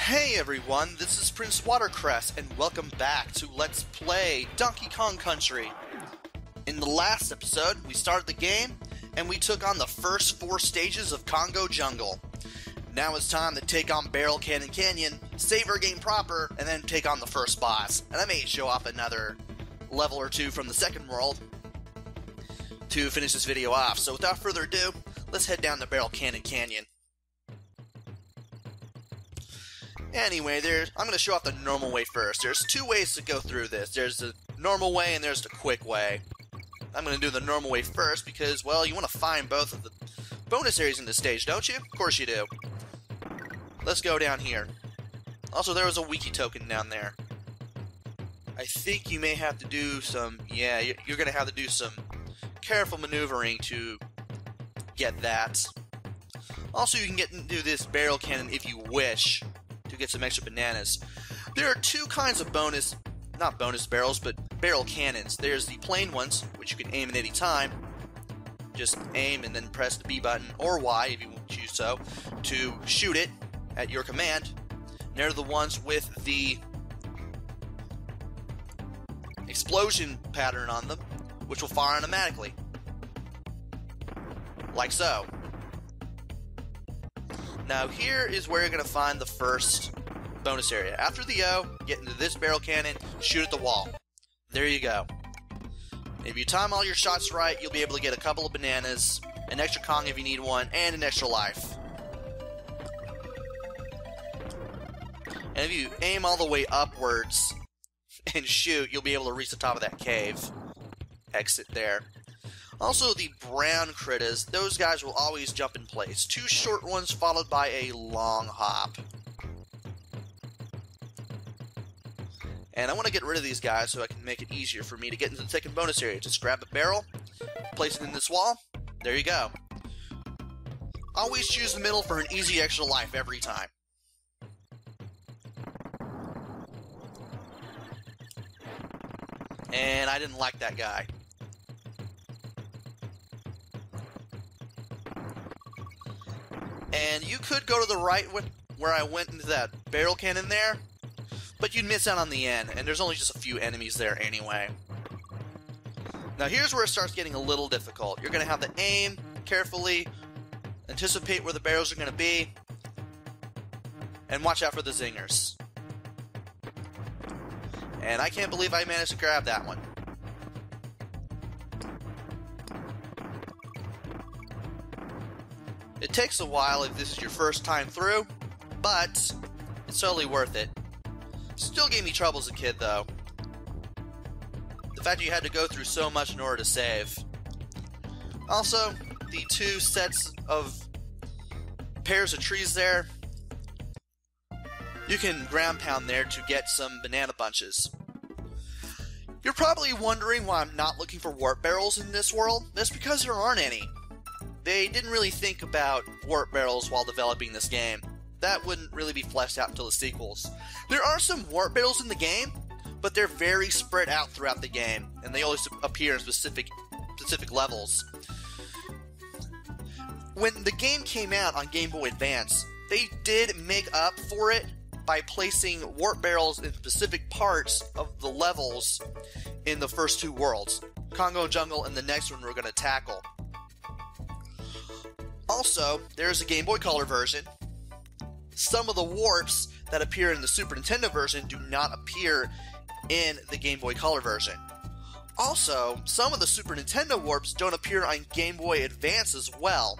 Hey everyone, this is Prince Watercress, and welcome back to Let's Play Donkey Kong Country. In the last episode, we started the game, and we took on the first 4 stages of Congo Jungle. Now it's time to take on Barrel Cannon Canyon, save our game proper, and then take on the first boss. And I may show off another level or 2 from the second world to finish this video off. So without further ado, let's head down to Barrel Cannon Canyon. Anyway, I'm going to show off the normal way first. There's 2 ways to go through this. There's the normal way and there's the quick way. I'm going to do the normal way first because, well, you want to find both of the bonus areas in this stage, don't you? Of course you do. Let's go down here. Also, there was a wiki token down there. I think you may have to do some, you're going to have to do some careful maneuvering to get that. Also, you can get into this barrel cannon if you wish to get some extra bananas. There are 2 kinds of not bonus barrels, but barrel cannons. There's the plain ones, which you can aim at any time. Just aim and then press the B button, or Y if you choose so, to shoot it at your command. And they're the ones with the explosion pattern on them, which will fire automatically. Like so. Now here is where you're going to find the first bonus area. After the O, get into this barrel cannon, shoot at the wall. There you go. If you time all your shots right, you'll be able to get a couple of bananas, an extra Kong if you need one, and an extra life. And if you aim all the way upwards and shoot, you'll be able to reach the top of that cave. Exit there. Also, the brown critters, those guys will always jump in place. 2 short ones followed by a long hop. And I want to get rid of these guys so I can make it easier for me to get into the second bonus area. Just grab a barrel, place it in this wall, there you go. Always choose the middle for an easy extra life every time. And I didn't like that guy. And you could go to the right where I went into that barrel cannon there, but you'd miss out on the end, and there's only just a few enemies there anyway. Now here's where it starts getting a little difficult. You're going to have to aim carefully, anticipate where the barrels are going to be, and watch out for the zingers. And I can't believe I managed to grab that one. It takes a while if this is your first time through, but it's totally worth it. Still gave me trouble as a kid, though. The fact you had to go through so much in order to save. Also, the 2 sets of pairs of trees there, you can ground pound there to get some banana bunches. You're probably wondering why I'm not looking for warp barrels in this world. That's because there aren't any. They didn't really think about warp barrels while developing this game. That wouldn't really be fleshed out until the sequels. There are some warp barrels in the game, but they're very spread out throughout the game, and they always appear in specific levels. When the game came out on Game Boy Advance, they did make up for it by placing warp barrels in specific parts of the levels in the first 2 worlds, Congo Jungle and the next one we're going to tackle. Also, there's a Game Boy Color version. Some of the warps that appear in the Super Nintendo version do not appear in the Game Boy Color version. Also, some of the Super Nintendo warps don't appear on Game Boy Advance as well.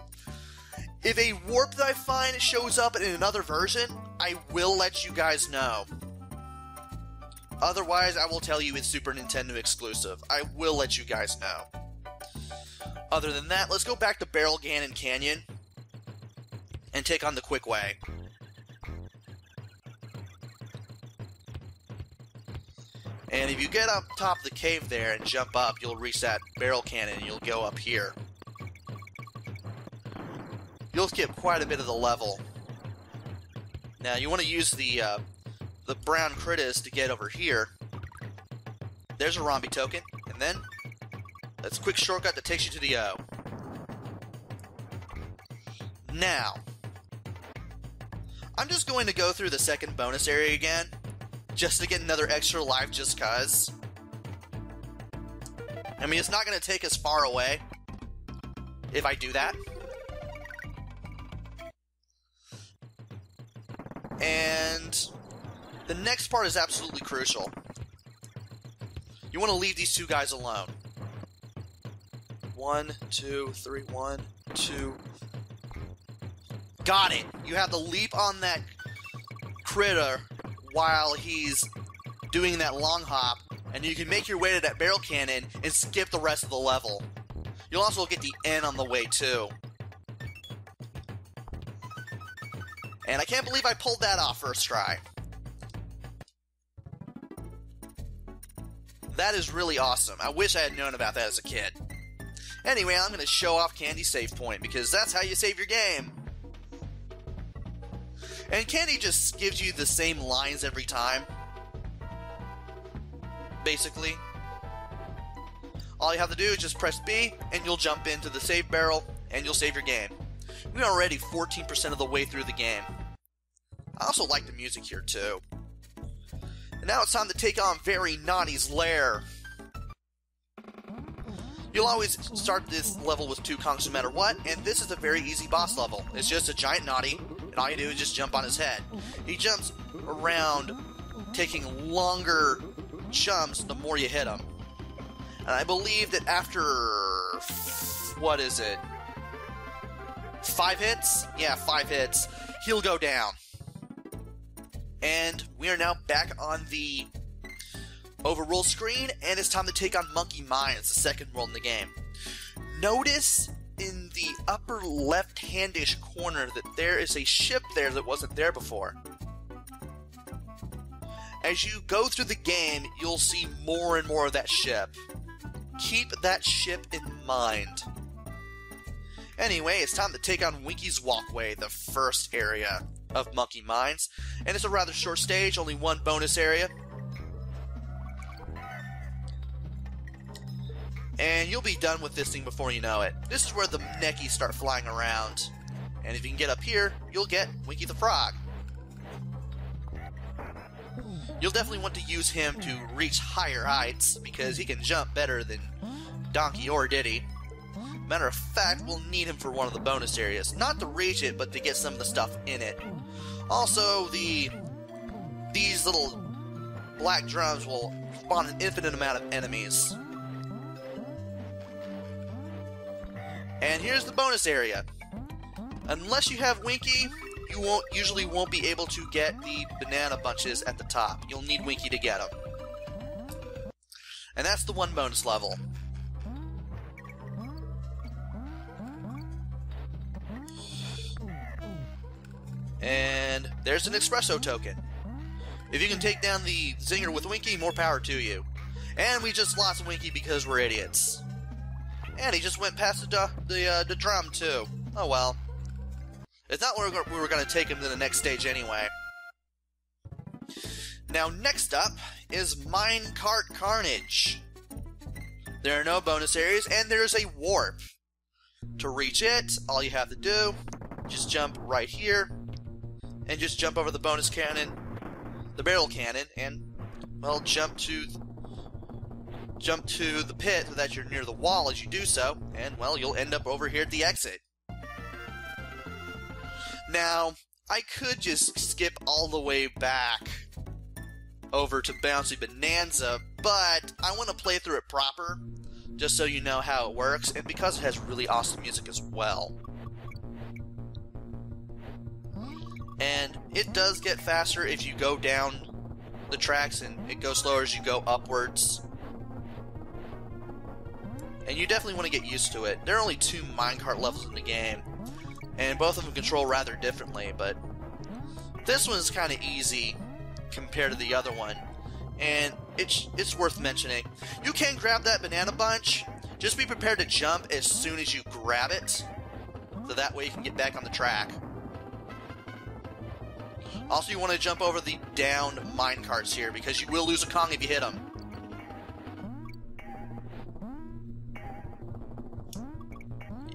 If a warp that I find shows up in another version, I will let you guys know. Otherwise, I will tell you it's Super Nintendo exclusive. I will let you guys know. Other than that, let's go back to Barrel Cannon Canyon and take on the quick way. And if you get up top of the cave there and jump up, you'll reach that barrel cannon and you'll go up here. You'll skip quite a bit of the level. Now you want to use the brown critters to get over here. There's a Rombi token, and then that's a quick shortcut that takes you to the O. Now, I'm just going to go through the second bonus area again, just to get another extra life just cuz. I mean, it's not going to take us far away if I do that. And the next part is absolutely crucial. You want to leave these two guys alone. 1, 2, 3, 1, 2. Got it! You have the leap on that critter while he's doing that long hop, and you can make your way to that barrel cannon and skip the rest of the level. You'll also get the N on the way too. And I can't believe I pulled that off first try. That is really awesome. I wish I had known about that as a kid. Anyway, I'm going to show off Candy's save point, because that's how you save your game. And Candy just gives you the same lines every time. Basically. All you have to do is just press B, and you'll jump into the save barrel, and you'll save your game. We're already 14% of the way through the game. I also like the music here, too. And now it's time to take on Very Naughty's lair. You'll always start this level with 2 conks no matter what, and this is a very easy boss level. It's just a giant Naughty, and all you do is just jump on his head. He jumps around, taking longer jumps the more you hit him. And I believe that after, what is it, 5 hits? Yeah, 5 hits, he'll go down. And we are now back on the overworld screen, and it's time to take on Monkey Mines, the second world in the game. Notice in the upper left-handish corner that there is a ship there that wasn't there before. As you go through the game, you'll see more and more of that ship. Keep that ship in mind. Anyway, it's time to take on Winky's Walkway, the first area of Monkey Mines, and it's a rather short stage, only 1 bonus area. And you'll be done with this thing before you know it. This is where the Neckies start flying around. And if you can get up here, you'll get Winky the Frog. You'll definitely want to use him to reach higher heights, because he can jump better than Donkey or Diddy. Matter of fact, we'll need him for one of the bonus areas. Not to reach it, but to get some of the stuff in it. Also, these little black drums will spawn an infinite amount of enemies. And here's the bonus area. Unless you have Winky, you usually won't be able to get the banana bunches at the top. You'll need Winky to get them. And that's the 1 bonus level. And there's an espresso token. If you can take down the Zinger with Winky, more power to you. And we just lost Winky because we're idiots. And he just went past the drum, too. Oh well. It's not where we were going to take him to the next stage anyway. Now, next up is Minecart Carnage. There are no bonus areas, and there's a warp. To reach it, all you have to do, just jump right here, and just jump over the bonus cannon, the barrel cannon, and, well, jump to the pit so that you're near the wall as you do so, and, well, you'll end up over here at the exit. Now, I could just skip all the way back over to Bouncy Bonanza, but I want to play through it proper, just so you know how it works, and because it has really awesome music as well. And it does get faster if you go down the tracks, and it goes slower as you go upwards. And you definitely want to get used to it. There are only 2 minecart levels in the game, and both of them control rather differently, but this one is kind of easy compared to the other one, and it's worth mentioning. You can grab that banana bunch, just be prepared to jump as soon as you grab it, so that way you can get back on the track. Also, you want to jump over the downed minecarts here, because you will lose a Kong if you hit them.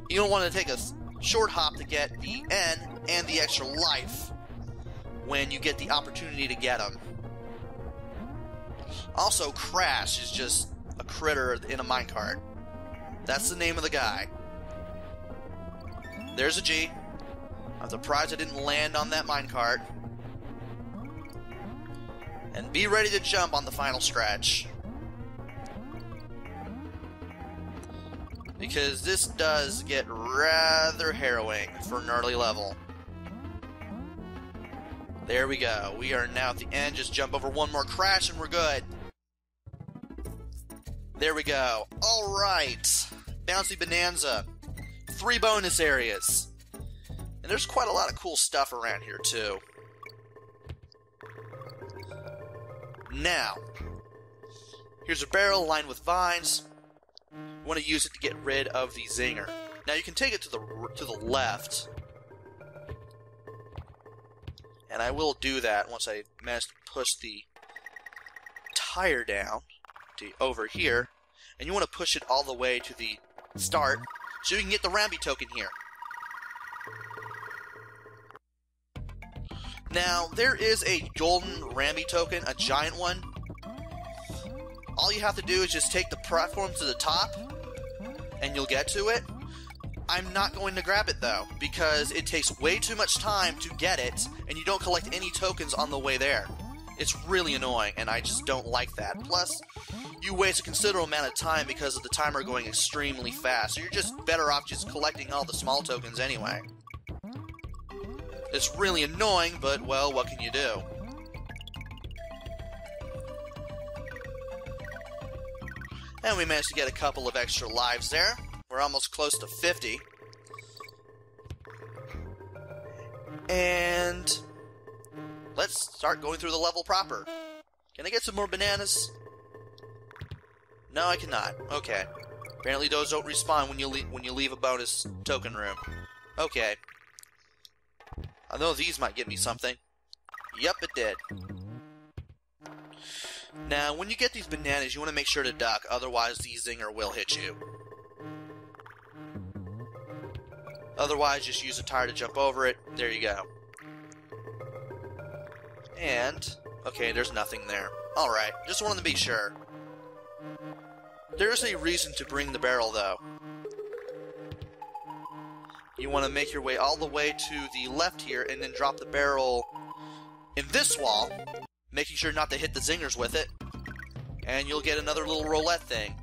You don't want to take a short hop to get the N and the extra life. when you get the opportunity to get them. Also, Crash is just a critter in a minecart. That's the name of the guy. There's a G. I'm surprised I didn't land on that minecart. And be ready to jump on the final stretch. Because this does get rather harrowing for an early level. There we go. We are now at the end. Just jump over one more crash and we're good. There we go. Alright. Bouncy Bonanza. 3 bonus areas. And there's quite a lot of cool stuff around here too. Now, here's a barrel lined with vines. You want to use it to get rid of the zinger. Now you can take it to the left. And I will do that once I manage to push the tire down to over here. And you want to push it all the way to the start so you can get the Rambi token here. Now, there is a golden Rambi token, a giant one. All you have to do is just take the platform to the top, and you'll get to it. I'm not going to grab it, though, because it takes way too much time to get it, and you don't collect any tokens on the way there. It's really annoying, and I just don't like that. Plus, you waste a considerable amount of time because of the timer going extremely fast, so you're just better off just collecting all the small tokens anyway. It's really annoying, but, well, what can you do? And we managed to get a couple of extra lives there. We're almost close to 50. And let's start going through the level proper. Can I get some more bananas? No, I cannot. Okay. Apparently those don't respawn when you leave a bonus token room. Okay. I know these might give me something. Yep, it did. Now, when you get these bananas, you want to make sure to duck, otherwise the zinger will hit you. Otherwise, just use a tire to jump over it. There you go. And, okay, there's nothing there. Alright, just wanted to be sure. There is a reason to bring the barrel, though. You want to make your way all the way to the left here, and then drop the barrel in this wall, making sure not to hit the zingers with it, and you'll get another little roulette thing.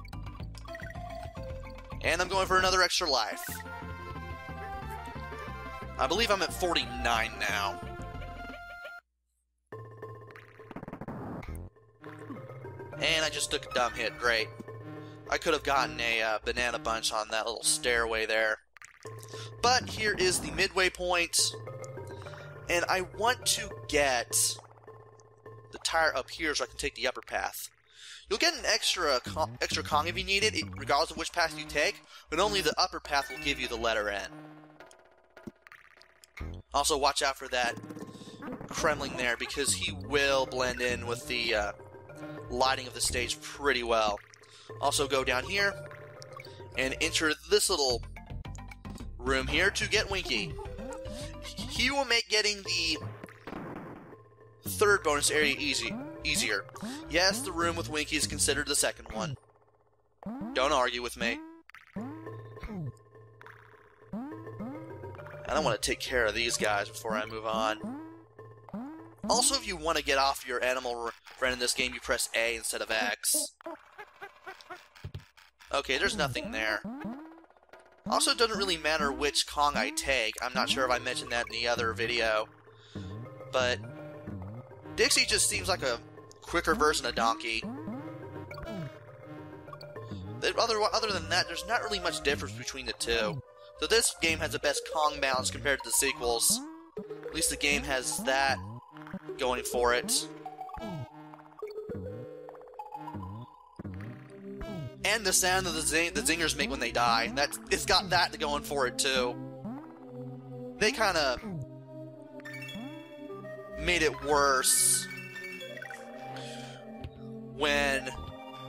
And I'm going for another extra life. I believe I'm at 49 now. And I just took a dumb hit. Great. I could have gotten a banana bunch on that little stairway there. But here is the midway point. And I want to get the tire up here so I can take the upper path. You'll get an extra Kong if you need it, regardless of which path you take, but only the upper path will give you the letter N. Also, watch out for that Kremling there, because he will blend in with the lighting of the stage pretty well. Also, go down here and enter this little room here to get Winky. He will make getting the third bonus area easier. Yes, the room with Winky is considered the second one. Don't argue with me. And I want to take care of these guys before I move on. Also, if you want to get off your animal friend in this game, you press A instead of X. Okay, there's nothing there. Also, it doesn't really matter which Kong I take. I'm not sure if I mentioned that in the other video. But Dixie just seems like a quicker version of Donkey. Other than that, there's not really much difference between the two. So this game has the best Kong balance compared to the sequels. At least the game has that going for it. And the sound that the zingers make when they die. It's got that going for it too. They kind of made it worse when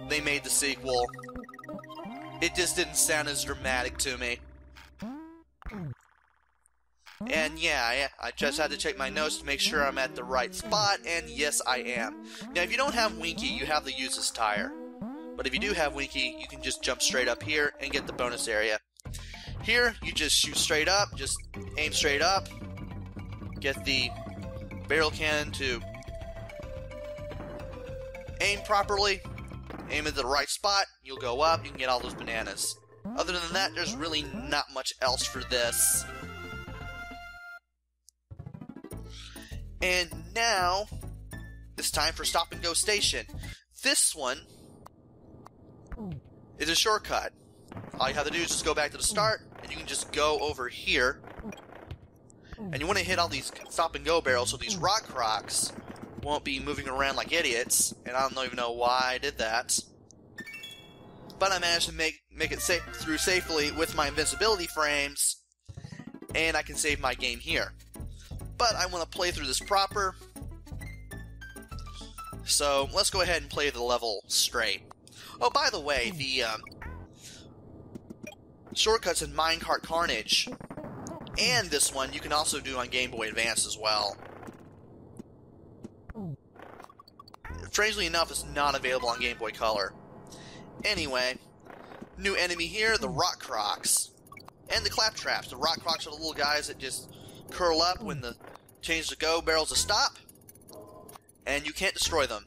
they made the sequel. It just didn't sound as dramatic to me. And yeah, I just had to check my notes to make sure I'm at the right spot, and yes, I am. Now, if you don't have Winky, you have to use this tire. But if you do have Winky, you can just jump straight up here and get the bonus area. Here, you just shoot straight up, just aim straight up, get the barrel cannon to aim properly, aim at the right spot, you'll go up, you can get all those bananas. Other than that, there's really not much else for this. And now, it's time for Stop and Go Station. This one is a shortcut. All you have to do is just go back to the start, and you can just go over here. And you want to hit all these stop and go barrels so these rock crocs won't be moving around like idiots. And I don't even know why I did that. But I managed to make it through safely with my invincibility frames, and I can save my game here. But I want to play through this proper, so let's go ahead and play the level straight. Oh, by the way, the shortcuts in Minecart Carnage and this one you can also do on Game Boy Advance as well. Strangely enough, it's not available on Game Boy Color. Anyway, new enemy here, the rock crocs. And the claptraps. The rock crocs are the little guys that just curl up when the change to go barrels to stop. And you can't destroy them.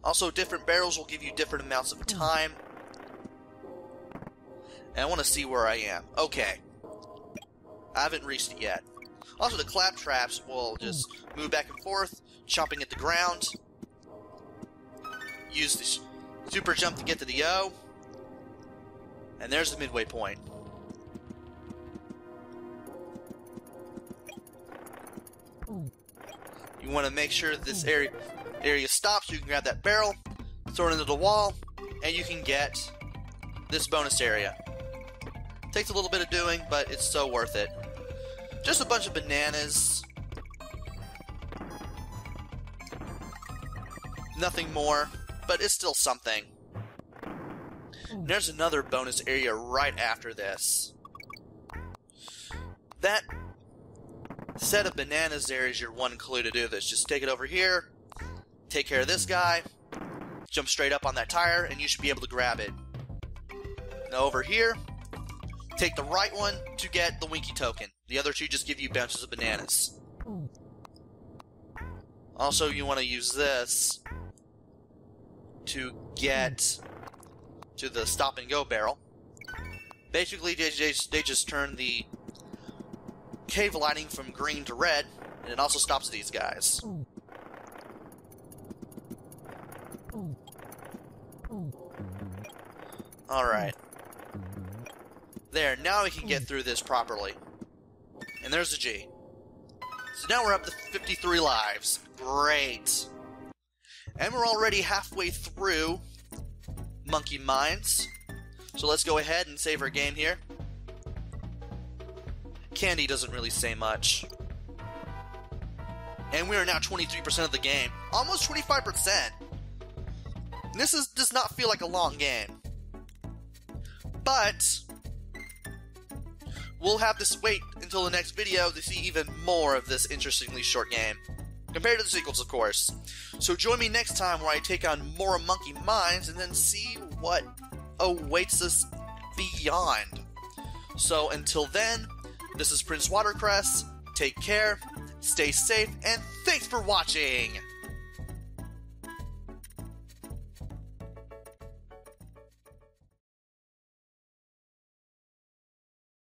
Also, different barrels will give you different amounts of time. And I want to see where I am. Okay. I haven't reached it yet. Also, the claptraps will just move back and forth, chomping at the ground. Use the super jump to get to the O. And there's the midway point. You want to make sure this area stops so you can grab that barrel, throw it into the wall, and you can get this bonus area. Takes a little bit of doing, but it's so worth it. Just a bunch of bananas. Nothing more, but it's still something. And there's another bonus area right after this. That set of bananas there is your one clue to do this. Just take it over here, take care of this guy, jump straight up on that tire, and you should be able to grab it. Now over here, take the right one to get the Winky token. The other two just give you bunches of bananas. Also, you want to use this to get to the stop and go barrel. Basically, they just turn the cave lighting from green to red, and it also stops these guys. Alright. There, now we can get through this properly. And there's the G. So now we're up to 53 lives. Great. And we're already halfway through Monkey Mines. So let's go ahead and save our game here. Candy doesn't really say much. And we are now 23% of the game. Almost 25%. This does not feel like a long game. But we'll have to wait until the next video to see even more of this interestingly short game. Compared to the sequels, of course. So join me next time where I take on more Monkey Mines and then see what awaits us beyond. So until then, this is Prince Watercress. Take care, stay safe, and thanks for watching!